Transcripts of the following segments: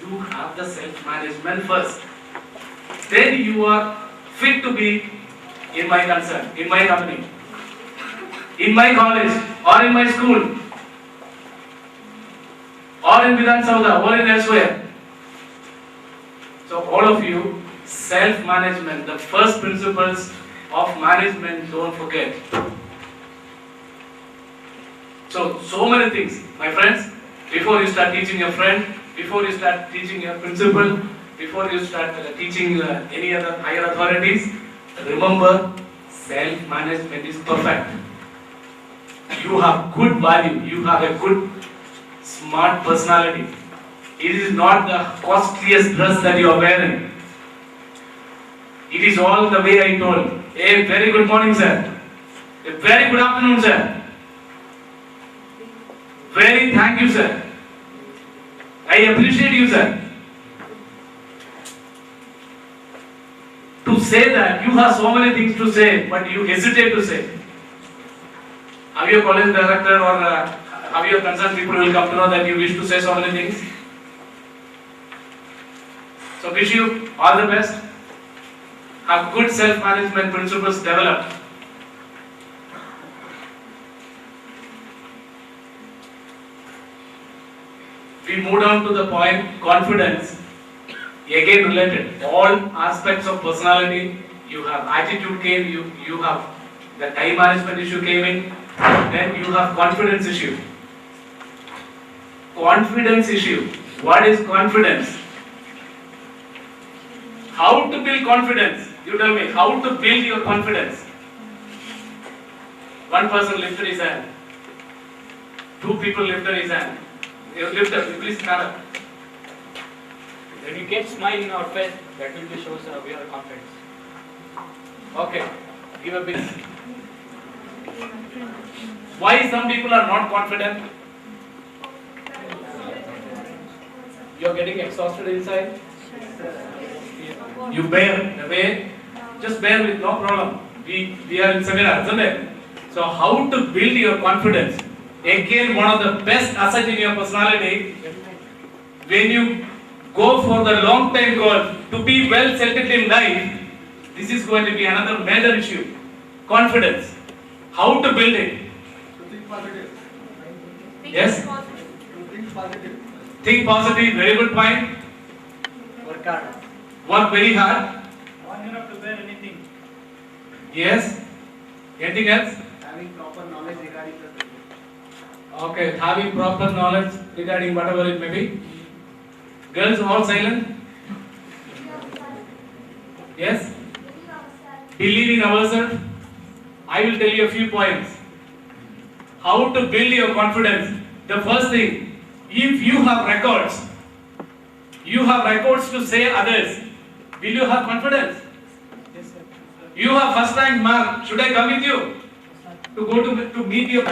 you have the self-management first. Then you are fit to be in my concern, in my company, in my college, or in my school, or in Vidhan Saudha, or in elsewhere. So all of you, self-management, the first principles of management, don't forget. So many things, my friends, before you start teaching your friend, before you start teaching your principal, before you start teaching any other higher authorities, remember, self-management is perfect. You have good value, you have a good, smart personality. It is not the costliest dress that you are wearing. It is all the way I told. A very good morning, sir. A very good afternoon, sir. Very thank you, sir. I appreciate you, sir. To say that, you have so many things to say, but you hesitate to say. Have your college director or have your concerned people will come to know that you wish to say so many things? So wish you all the best. Have good self-management principles developed. We move on to the point confidence. Again related. All aspects of personality. You have attitude came, you have the time management issue came in, then you have confidence issue. Confidence issue. What is confidence? How to build confidence? You tell me, how to build your confidence? One person lifted his hand. Two people lifted his hand. You lift up, please stand up. When you get smile in our face, that will be shows we are confident. Okay, give a bit. Why some people are not confident? You are getting exhausted inside. You bear, just bear with no problem. We are in seminar, isn't it? So how to build your confidence? Again, one of the best assets in your personality, when you go for the long time goal to be well settled in life, this is going to be another major issue. Confidence. How to build it? To think positive. Yes? To think positive. Think positive, very good point. Work hard. Work very hard. One enough to bear anything. Yes? Anything else? Having proper knowledge regarding the subject. Okay, having proper knowledge regarding whatever it may be. Girls all silent? Yes? Believe in ourselves. I will tell you a few points. How to build your confidence. The first thing, if you have records to say others, will you have confidence? Yes, sir. You have first rank mark. Should I come with you to go to meet your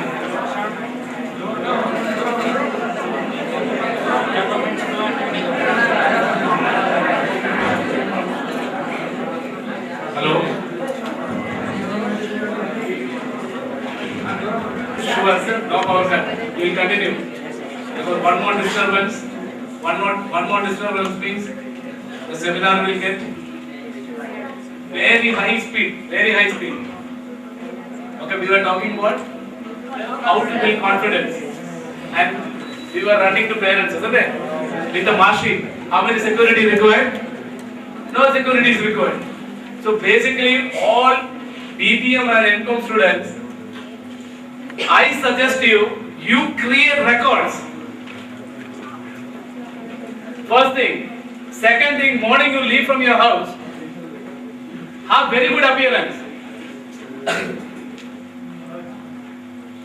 Hello? Sure, sir. No power, sir. We will continue. Because one more disturbance means the seminar will get very high speed. Okay, we were talking about how to build confidence. And we were running to parents, isn't it? With the mark sheet. How many security required? No security is required. So basically all BPM and MCOM students, I suggest you create records. First thing. Second thing, morning you leave from your house, have very good appearance.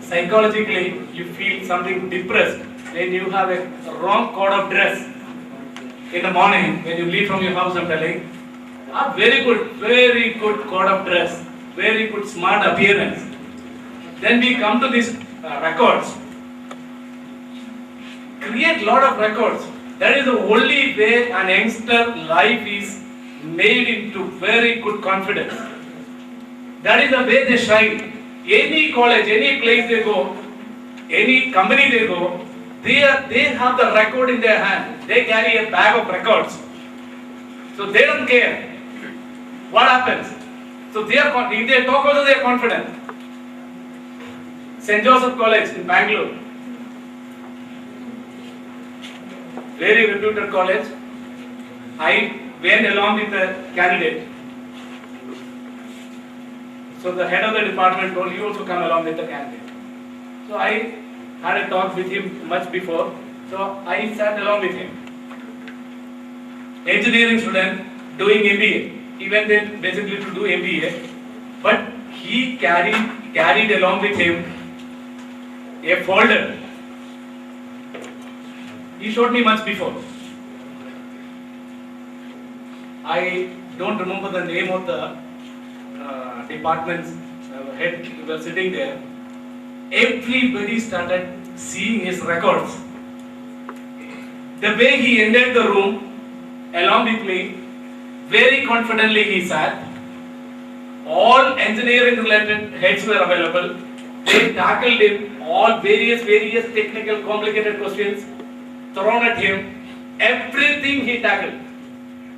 Psychologically, you feel something depressed when you have a wrong code of dress. In the morning, when you leave from your house, I'm telling, have very good code of dress, very good smart appearance. Then we come to these records. Create lot of records. That is the only way an youngster life is made into very good confidence. That is the way they shine. Any college, any place they go, any company they go, they have the record in their hand. They carry a bag of records. So they don't care what happens. So if they talk also, they are confident. St. Joseph College in Bangalore, very reputed college. I went along with the candidate. So the head of the department told you also come along with the candidate. So I had a talk with him much before. So I sat along with him. Engineering student doing MBA. He went in basically to do MBA, but he carried along with him a folder. He showed me much before. I don't remember the name of the department's head who was sitting there. Everybody started seeing his records. The way he entered the room along with me, very confidently he sat. All engineering related heads were available. They tackled him, all various technical complicated questions thrown at him. Everything he tackled.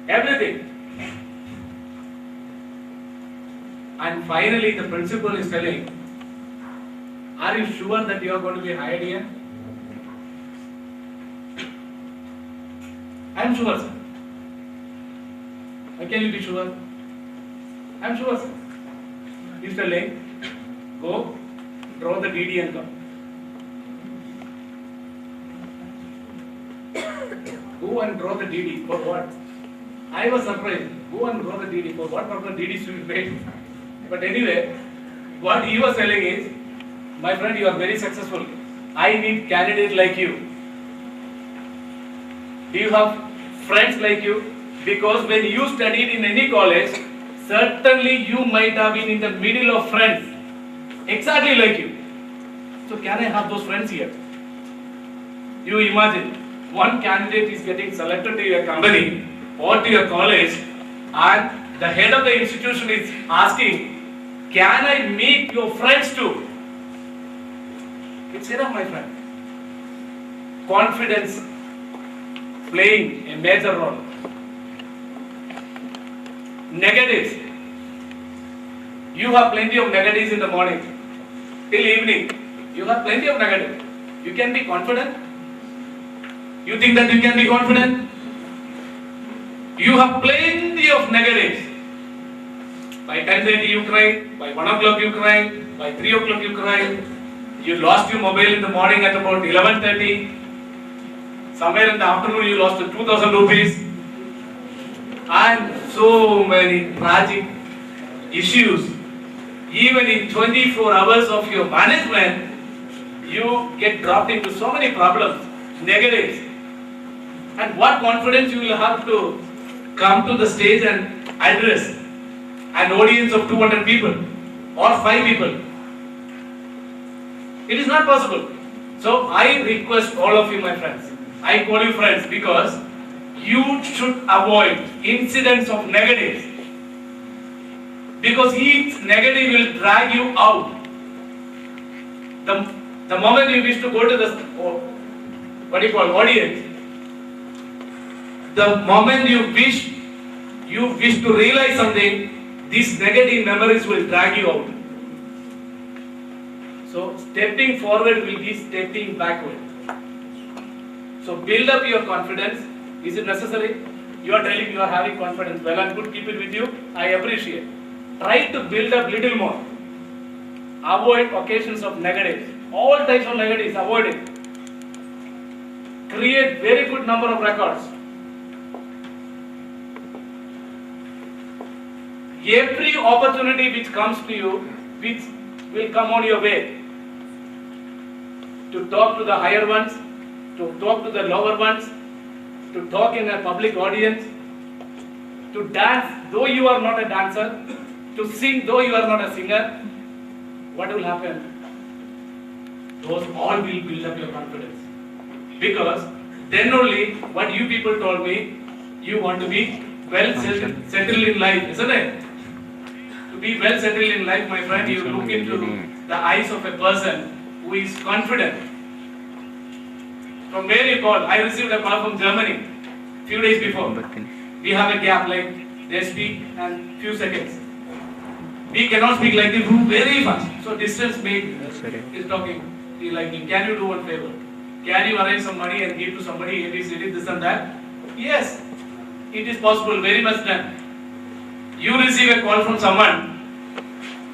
Everything. And finally the principal is telling, are you sure that you are going to be hired here? I am sure, sir. Why can you be sure? I am sure, sir. He is telling, go, draw the DD and come. Go and draw the DD. For what? I was surprised. Go and draw the DD. For what purpose DD should be made? But anyway, what he was telling is, my friend, you are very successful. I need candidates like you. Do you have friends like you? Because when you studied in any college, certainly you might have been in the middle of friends. Exactly like you. So can I have those friends here? You imagine, one candidate is getting selected to your company or to your college, and the head of the institution is asking, can I meet your friends too? It's enough, my friend. Confidence playing a major role. Negatives. You have plenty of negatives in the morning till evening. You have plenty of negatives. You can be confident. You think that you can be confident? You have plenty of negatives. By 10:30 you cry, by 1 o'clock you cry, by 3 o'clock you cry. You lost your mobile in the morning at about 11:30. Somewhere in the afternoon you lost 2,000 rupees. And so many tragic issues. Even in 24 hours of your management, you get dropped into so many problems, negatives. And what confidence you will have to come to the stage and address an audience of 200 people or 5 people. It is not possible. So I request all of you, my friends, I call you friends because you should avoid incidents of negatives. Because each negative will drag you out. The moment you wish to go to the audience, the moment you wish to realize something, these negative memories will drag you out. So stepping forward will be stepping backward. So build up your confidence. Is it necessary? You are telling you are having confidence. Well and good, keep it with you. I appreciate. Try to build up little more. Avoid occasions of negatives. All types of negatives, avoid it. Create very good number of records. Every opportunity which comes to you, which will come on your way, to talk to the higher ones, to talk to the lower ones, to talk in a public audience, to dance though you are not a dancer, to sing though you are not a singer, what will happen? Those all will build up your confidence. Because then only what you people told me, you want to be well settled in life, isn't it? To be well settled in life, my friend, you look into the eyes of a person who is confident. From where you call? I received a call from Germany few days before. We have a gap, like they speak and few seconds. We cannot speak like this very fast. So distance make is talking. He like, can you do one favor? Can you arrange some money and give to somebody, ABCD, this and that? Yes, it is possible, very much done. You receive a call from someone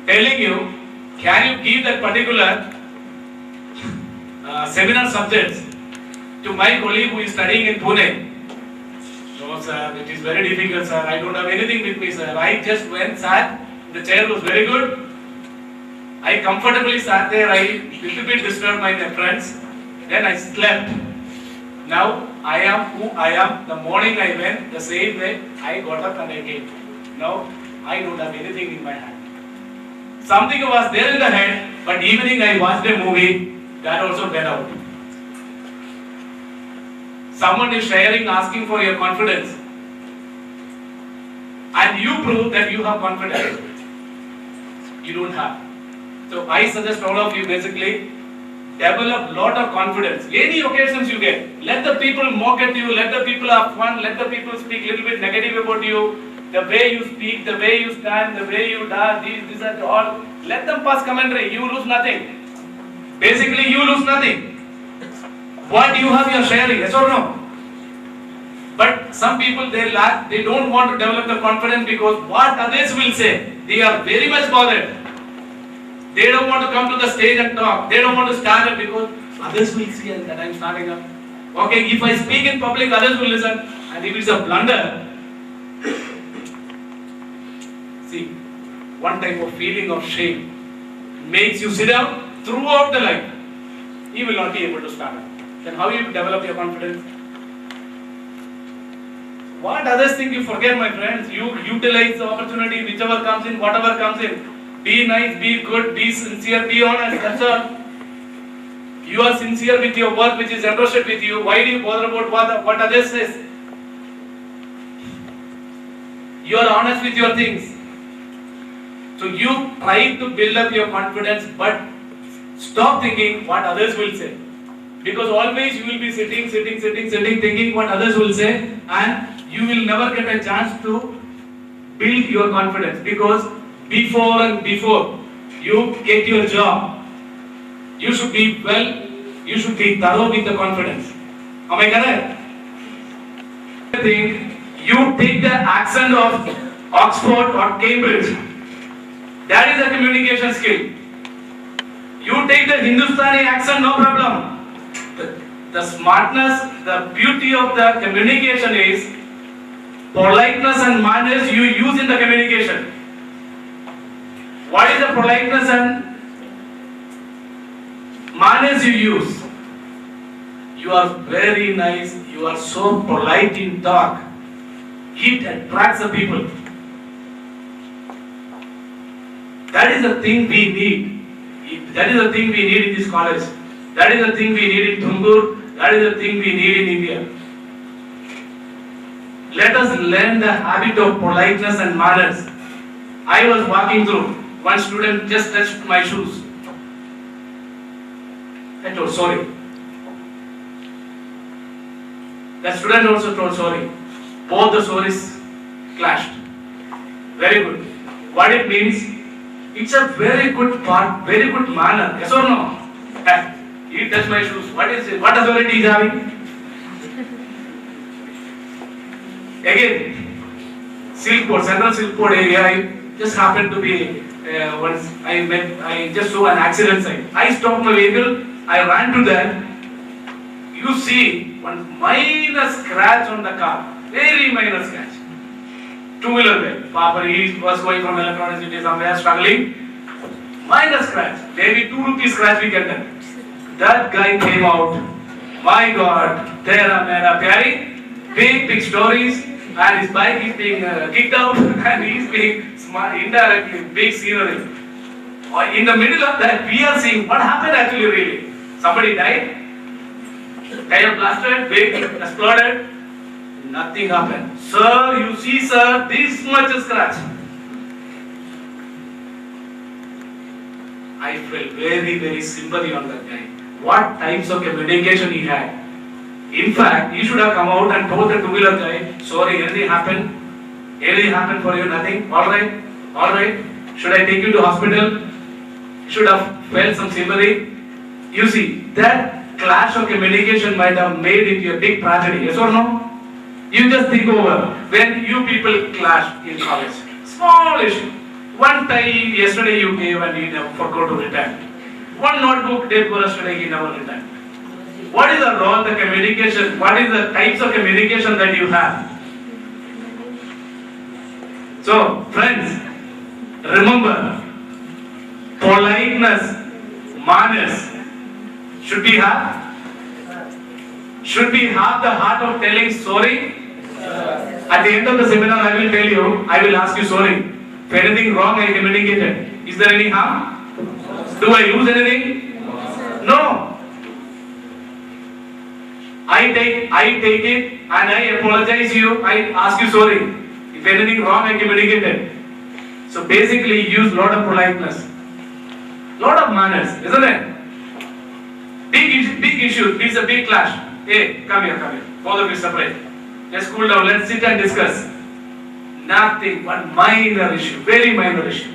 telling you, can you give that particular seminar subjects to my colleague who is studying in Pune? No sir, it is very difficult sir, I don't have anything with me sir. I just went, sat, the chair was very good. I comfortably sat there, I little bit disturbed my friends. Then I slept. Now I am who I am. The morning I went, the same way I got up and I came. Now I don't have anything in my hand. Something was there in the head, but evening I watched a movie, that also went out. Someone is sharing, asking for your confidence. And you prove that you have confidence. You don't have. So I suggest all of you basically develop lot of confidence. Any occasions you get, let the people mock at you, let the people have fun, let the people speak little bit negative about you. The way you speak, the way you stand, the way you dance, this and all. Let them pass commentary. You lose nothing. Basically, you lose nothing. What you have, you are sharing. Yes or no? But some people they lack. They don't want to develop the confidence because what others will say. They are very much bothered. They don't want to come to the stage and talk. They don't want to stand up because others will see that I am standing up. Okay, if I speak in public, others will listen. And if it's a blunder, see, one type of feeling of shame makes you sit down throughout the life. You will not be able to stand up. Then how you develop your confidence? What others think you forget, my friends. You utilize the opportunity, whichever comes in, whatever comes in. Be nice, be good, be sincere, be honest. That's all. You are sincere with your work which is entrusted with you. Why do you bother about what others says? You are honest with your things. So you try to build up your confidence, but stop thinking what others will say. Because always you will be sitting, thinking what others will say, and you will never get a chance to build your confidence. Because before you get your job, you should be thorough with the confidence. Am I correct? You take the accent of Oxford or Cambridge. That is a communication skill. You take the Hindustani accent, no problem. The smartness, the beauty of the communication is politeness and manners you use in the communication. What is the politeness and manners you use? You are very nice, you are so polite in talk. It attracts the people. That is the thing we need. That is the thing we need in this college. That is the thing we need in Tungur. That is the thing we need in India. Let us learn the habit of politeness and manners. I was walking through. One student just touched my shoes. I told sorry. The student also told sorry. Both the sorries clashed. Very good. What it means? It's a very good part, very good manner. Yes or no? He touched my shoes. What is it? What authority is having? Again, Silkport, Central Silkport area. I just happened to be once. I just saw an accident sign. I stopped my vehicle. I ran to that. You see one minor scratch on the car. Very minor scratch. Two-wheeler way. Papa, he was going from Electronic City somewhere, struggling. Minor scratch. Maybe 2 rupees scratch we get that. That guy came out. My God, Tera Mera Pyari. Big stories. And his bike is being kicked out. And he is being indirectly big scenery. In the middle of that, we are seeing what happened actually really. Somebody died. Tire blasted. Big exploded. Nothing happened. Sir, you see, sir, this much scratch. I felt very, very sympathy on that guy. What types of communication he had. In fact, he should have come out and told the two-wheeler guy, sorry, anything happened? Anything happened for you? Nothing? Alright? Alright? Should I take you to hospital? Should have felt some sympathy? You see, that clash of communication might have made it a big tragedy, yes or no? You just think over when you people clash in college. Small issue. One tie yesterday you gave and he never forgot to return. One notebook day for yesterday he never returned. What is the role, the communication? What is the types of communication that you have? So, friends, remember, politeness, manners, should we have? Should we have the heart of telling sorry? At the end of the seminar, I will tell you, I will ask you sorry. If anything wrong I communicated, is there any harm? Do I lose anything? No. I take it and I apologize to you, I ask you sorry. If anything wrong I communicated. So basically use lot of politeness. Lot of manners, isn't it? Big issue, it's a big clash. Hey, come here. Both of you separate. Let's cool down, let's sit and discuss. Nothing, one minor issue, very minor issue.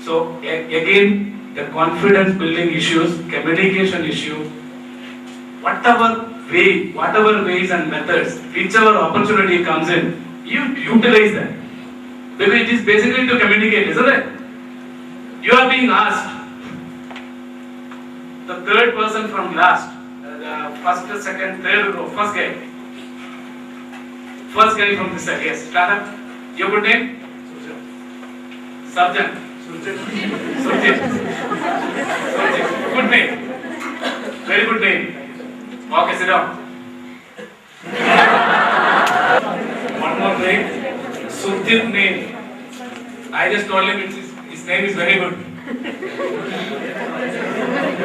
So again, the confidence building issues, communication issue, whatever ways and methods, whichever opportunity comes in, you utilize that. Because it is basically to communicate, isn't it? You are being asked, the third person from last, the first, second, third row, first guy from this side, yes, stand up. Your good name? Sarjan. Surjit. Good name. Very good name. Okay, sit down. One more thing. Surjit name. I just told him his name is very good.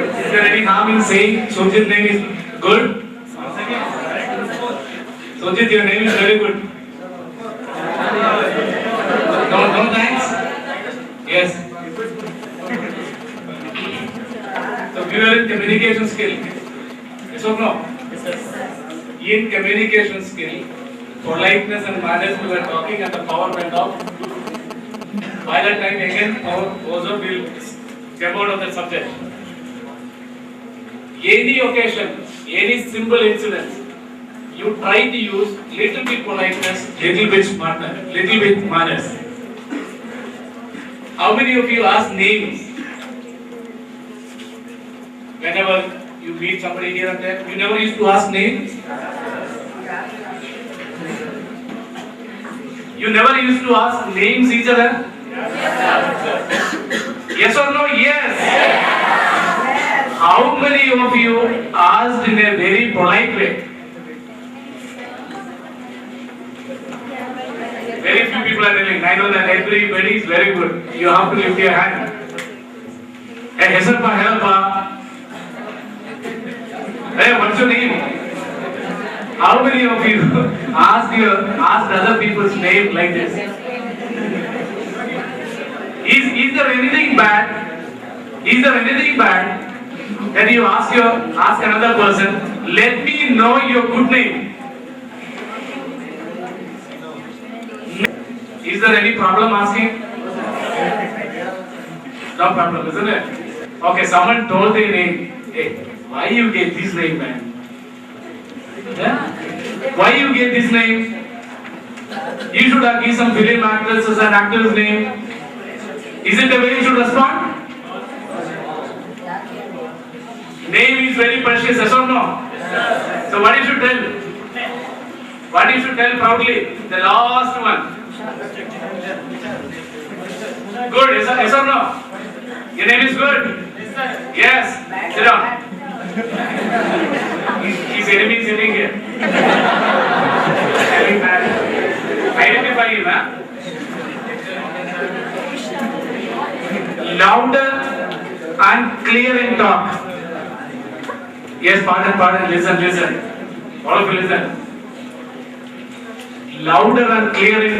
Is there any harm in saying Surjit name is good? Surjit, your name is very good. No thanks? Yes. So we are in communication skill. Yes or no? In communication skill, politeness and manners we were talking and the power went off. By that time again our Ozone will come out of the subject. Any occasion, any simple incident, you try to use little bit politeness, little bit smartness, little bit manners. How many of you ask names? Whenever you meet somebody here and there, you never used to ask names? You never used to ask names each other? Yes or no? Yes. How many of you asked in a very polite way? Very few people are telling. I know that everybody is very good. You have to lift your hand. Hey, Hesarpa, helpa. Hey, what's your name? How many of you asked other people's name like this? Is there anything bad? Is there anything bad that you ask another person, let me know your good name? Is there any problem asking? No problem, isn't it? Okay, someone told their name. Hey, why you get this name, man? Yeah? Why you get this name? You should have given some film actors as an actor's name. Is it the way you should respond? Name is very precious, yes or no? So what you should tell? What you should tell proudly? The last one. Good, yes or no? Your name is good? Yes. Sit down. His enemy is sitting here. Identify him, huh? Louder and clear in talk. Yes, pardon, listen. All of you listen. Louder and clear in